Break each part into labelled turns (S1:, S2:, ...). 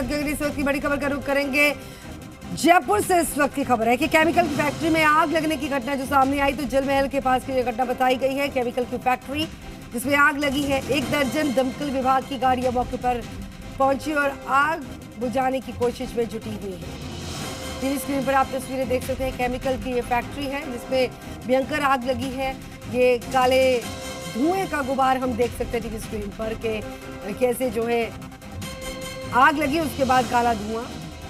S1: साथ इस वक्त की बड़ी खबर का रुख करेंगे। जयपुर से इस वक्त की खबर है कि केमिकल की फैक्ट्री में आग लगने की घटना जो सामने आई, तो जल महल के पास की घटना बताई गई है। केमिकल की फैक्ट्री जिसमें आग लगी है, 1 दर्जन दमकल विभाग की गाड़ियां मौके पर पहुंची और आग बुझाने की कोशिश में जुटी हुई है। टीवी स्क्रीन पर आप तस्वीरें देख सकते हैं। केमिकल की ये फैक्ट्री है जिसमें भयंकर आग लगी है। ये काले धुएं का गुबार हम देख सकते हैं टीवी स्क्रीन पर कि कैसे जो है आग लगी, उसके बाद काला धुआं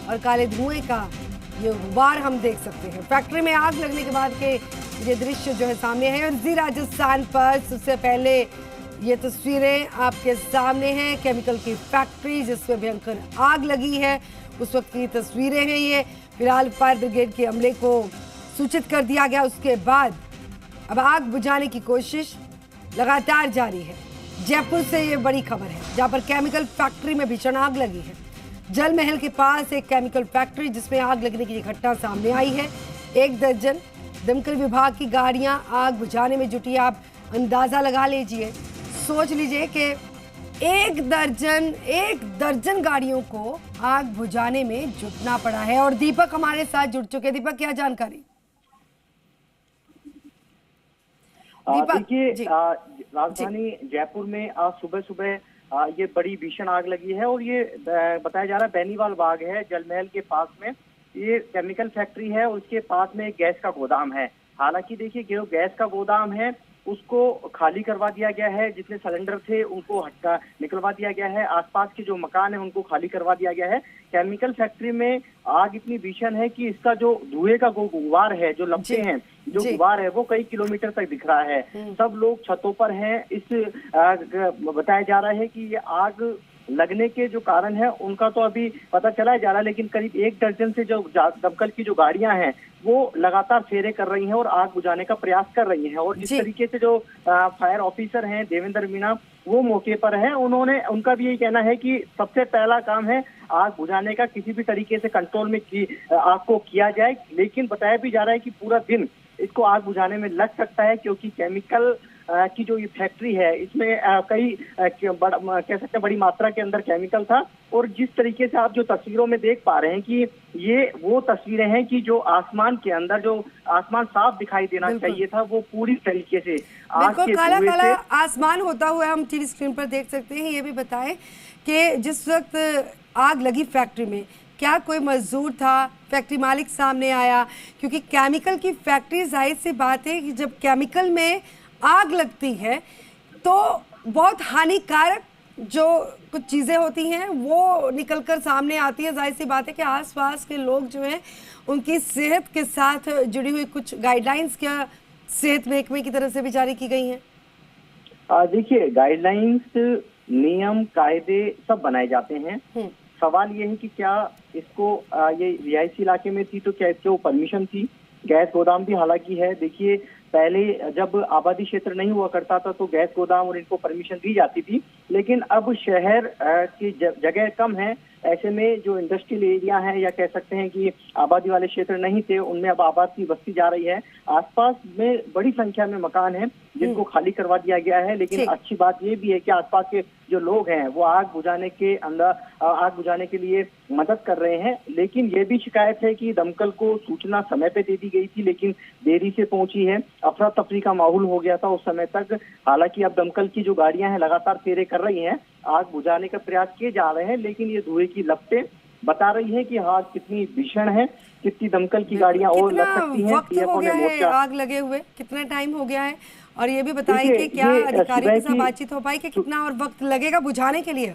S1: और काले धुएं का ये गुबार हम देख सकते हैं। फैक्ट्री में आग लगने के बाद के ये दृश्य जो है सामने है। और जी राजस्थान पर सबसे पहले ये तस्वीरें आपके सामने हैं। केमिकल की फैक्ट्री जिसमें भयंकर आग लगी है, उस वक्त की तस्वीरें हैं ये। फिलहाल फायर ब्रिगेड के अमले को सूचित कर दिया गया। उसके बाद अब आग बुझाने की कोशिश लगातार जारी है। जयपुर से ये बड़ी खबर है जहां पर केमिकल फैक्ट्री में भीषण आग लगी है। जल महल के पास एक केमिकल फैक्ट्री जिसमें आग लगने की घटना सामने आई है। 1 दर्जन दमकल विभाग की गाड़ियां आग बुझाने में जुटी। आप अंदाजा लगा लीजिए, सोच लीजिए कि एक दर्जन गाड़ियों को आग बुझाने में जुटना पड़ा है। और दीपक हमारे साथ जुड़ चुके। दीपक, क्या जानकारी?
S2: देखिए, राजधानी जयपुर में आज सुबह सुबह ये बड़ी भीषण आग लगी है और ये बताया जा रहा है बेनीवाल बाग है जल महल के पास में। ये केमिकल फैक्ट्री है और उसके पास में एक गैस का गोदाम है। हालांकि देखिए, जो गैस का गोदाम है उसको खाली करवा दिया गया है। जितने सिलेंडर थे उनको हटा निकलवा दिया गया है। आसपास के जो मकान है उनको खाली करवा दिया गया है। केमिकल फैक्ट्री में आग इतनी भीषण है कि इसका जो धुएं का गुबार है, जो लपटें हैं, जो गुबार है वो कई किलोमीटर तक दिख रहा है। सब लोग छतों पर हैं। बताया जा रहा है कि ये आग लगने के जो कारण है उनका तो अभी पता चला जा रहा है, लेकिन करीब 1 दर्जन से जो दमकल की जो गाड़ियां हैं वो लगातार फेरे कर रही हैं और आग बुझाने का प्रयास कर रही हैं। और जिस तरीके से जो फायर ऑफिसर हैं देवेंद्र मीणा, वो मौके पर हैं, उनका भी यही कहना है कि सबसे पहला काम है आग बुझाने का, किसी भी तरीके से कंट्रोल में आग को किया जाए। लेकिन बताया भी जा रहा है कि पूरा दिन इसको आग बुझाने में लग सकता है, क्योंकि केमिकल की जो ये फैक्ट्री है इसमें कई कह सकते हैं बड़ी मात्रा के अंदर केमिकल था। और जिस तरीके से आप जो तस्वीरों में देख पा रहे हैं कि ये वो तस्वीरें हैं कि जो आसमान के अंदर जो आसमान साफ दिखाई देना चाहिए था वो पूरी तरीके से आग के
S1: काला काला आसमान होता हुआ हम टीवी स्क्रीन पर देख सकते हैं। ये भी बताएं कि जिस वक्त आग लगी फैक्ट्री में क्या कोई मजदूर था, फैक्ट्री मालिक सामने आया? क्योंकि केमिकल की फैक्ट्री, जाहिर सी बात है कि जब केमिकल में आग लगती है तो बहुत हानिकारक जो कुछ चीज़ें होती हैं वो निकलकर सामने आती है। जाहिर सी बात है कि आसपास के लोग जो हैं उनकी सेहत के साथ जुड़ी हुई कुछ गाइडलाइंस क्या सेहत महकमे की तरफ से भी जारी की गई हैं?
S2: देखिए, गाइडलाइंस, नियम, कायदे सब बनाए जाते हैं। सवाल ये है कि क्या इसको ये रिहायशी इलाके में थी तो क्या इसको परमिशन थी? गैस गोदाम भी हालांकि है। देखिए, पहले जब आबादी क्षेत्र नहीं हुआ करता था तो गैस गोदाम और इनको परमिशन दी जाती थी, लेकिन अब शहर की जगह कम है। ऐसे में जो इंडस्ट्रियल एरिया है या कह सकते हैं कि आबादी वाले क्षेत्र नहीं थे, उनमें अब आबादी बस्ती जा रही है। आसपास में बड़ी संख्या में मकान हैं जिनको खाली करवा दिया गया है। लेकिन अच्छी बात ये भी है कि आसपास के जो लोग हैं वो आग बुझाने के लिए मदद कर रहे हैं। लेकिन ये भी शिकायत है कि दमकल को सूचना समय पे दे दी गई थी लेकिन देरी से पहुंची है। अफरा तफरी का माहौल हो गया था उस समय तक। हालांकि अब दमकल की जो गाड़ियां हैं लगातार फेरे कर रही हैं, आग बुझाने का प्रयास किए जा रहे हैं, लेकिन ये धुएं की लपटें बता रही है कि आग कितनी भीषण है, कितनी दमकल की गाड़ियां और लग सकती हैं।
S1: वक्त हो गया है आग लगे हुए, कितना टाइम हो गया है? और ये भी बताइए कि क्या अधिकारियों के साथ बातचीत हो पाई कि कितना और वक्त लगेगा बुझाने के लिए?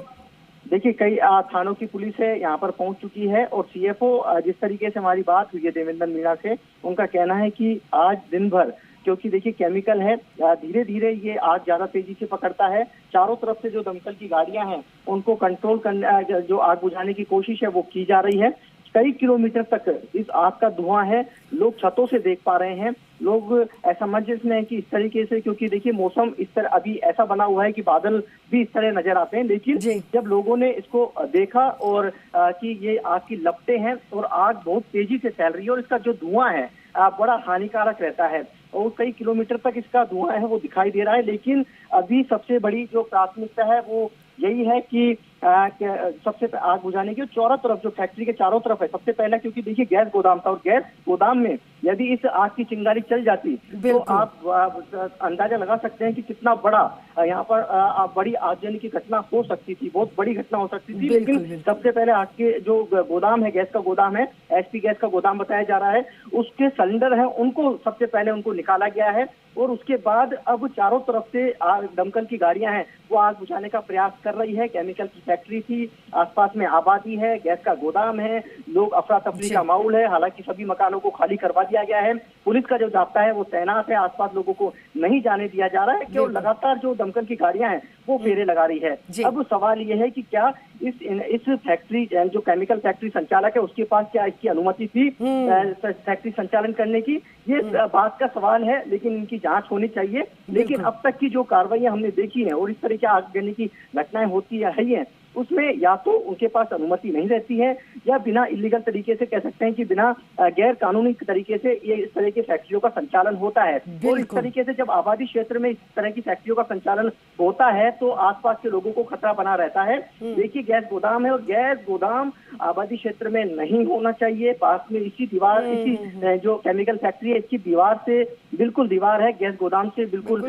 S2: देखिए, कई थानों की पुलिस है यहाँ पर पहुंच चुकी है और सीएफओ, जिस तरीके से हमारी बात हुई है देवेंद्र मीणा से, उनका कहना है कि आज दिन भर, क्योंकि देखिए केमिकल है, धीरे धीरे ये आग ज्यादा तेजी से पकड़ता है। चारों तरफ से जो दमकल की गाड़ियां हैं उनको कंट्रोल करने, जो आग बुझाने की कोशिश है वो की जा रही है। कई किलोमीटर तक इस आग का धुआं है, लोग छतों से देख पा रहे हैं। लोग असमंजस में है कि इस तरीके से, क्योंकि देखिए मौसम इस तरह अभी ऐसा बना हुआ है कि बादल भी इस तरह नजर आते हैं, लेकिन जब लोगों ने इसको देखा और कि ये आग की लपटें हैं और आग बहुत तेजी से फैल रही है और इसका जो धुआं है बड़ा हानिकारक रहता है और कई किलोमीटर तक इसका धुआं है वो दिखाई दे रहा है। लेकिन अभी सबसे बड़ी जो प्राथमिकता है वो यही है कि सबसे आग बुझाने की चारों तरफ, जो फैक्ट्री के चारों तरफ है, सबसे पहले क्योंकि देखिए गैस गोदाम था और गैस गोदाम में यदि इस आग की चिंगारी चल जाती तो आप अंदाजा लगा सकते हैं कि कितना बड़ा यहाँ पर बड़ी आगजनी की घटना हो सकती थी, बहुत बड़ी घटना हो सकती थी। लेकिन सबसे पहले आग के जो गोदाम है, गैस का गोदाम है, एचपी गैस का गोदाम बताया जा रहा है, उसके सिलेंडर है उनको सबसे पहले उनको निकाला गया है और उसके बाद अब चारों तरफ से दमकल की गाड़ियां हैं वो आग बुझाने का प्रयास कर रही है। केमिकल की फैक्ट्री थी, आसपास में आबादी है, गैस का गोदाम है, लोग अफरा तफरी का माहौल है। हालांकि सभी मकानों को खाली करवा दिया गया है, पुलिस का जो जाब्ता है वो तैनात है, आसपास लोगों को नहीं जाने दिया जा रहा है। क्यों लगातार जो दमकल की गाड़ियां हैं वो फेरे लगा रही है। अब सवाल ये है कि क्या इस फैक्ट्री जो केमिकल फैक्ट्री संचालक है उसके पास क्या इसकी अनुमति थी फैक्ट्री संचालन करने की, ये बात का सवाल है। लेकिन इनकी जांच होनी चाहिए। लेकिन अब तक की जो कार्रवाई हमने देखी है और इस तरह की आगजनी की घटनाएं होती है उसमें या तो उनके पास अनुमति नहीं रहती है या बिना इलीगल तरीके से, कह सकते हैं कि बिना गैर कानूनी तरीके से ये इस तरह की फैक्ट्रियों का संचालन होता है। और इस तरीके से जब आबादी क्षेत्र में इस तरह की फैक्ट्रियों का संचालन होता है तो आसपास के लोगों को खतरा बना रहता है। देखिए गैस गोदाम है और गैस गोदाम आबादी क्षेत्र में नहीं होना चाहिए। पास में इसी दीवार, इसी जो केमिकल फैक्ट्री है इसकी दीवार से बिल्कुल दीवार है, गैस गोदाम से बिल्कुल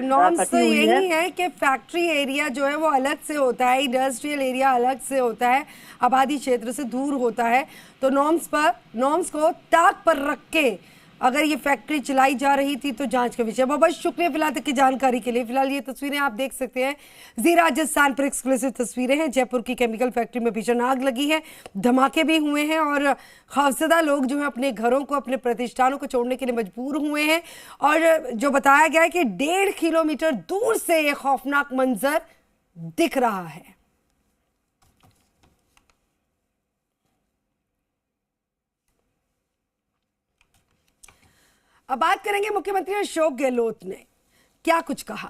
S1: यही है कि फैक्ट्री एरिया जो है वो अलग से होता है, इंडस्ट्रियल एरिया अलग से होता है, आबादी क्षेत्र से दूर होता है। तो नॉर्म्स को ताक पर रख के अगर ये फैक्ट्री चलाई जा रही थी तो जांच का विषय। बहुत बहुत शुक्रिया फिलहाल तक की जानकारी के लिए। फिलहाल ये तस्वीरें आप देख सकते हैं, जी राजस्थान पर एक्सक्लूसिव तस्वीरें हैं। जयपुर की केमिकल फैक्ट्री में भीषण आग लगी है, धमाके भी हुए हैं और खौफजदा लोग जो है अपने घरों को, अपने प्रतिष्ठानों को छोड़ने के लिए मजबूर हुए हैं। और जो बताया गया है कि 1.5 किलोमीटर दूर से ये खौफनाक मंजर दिख रहा है। अब बात करेंगे मुख्यमंत्री अशोक गहलोत ने क्या कुछ कहा।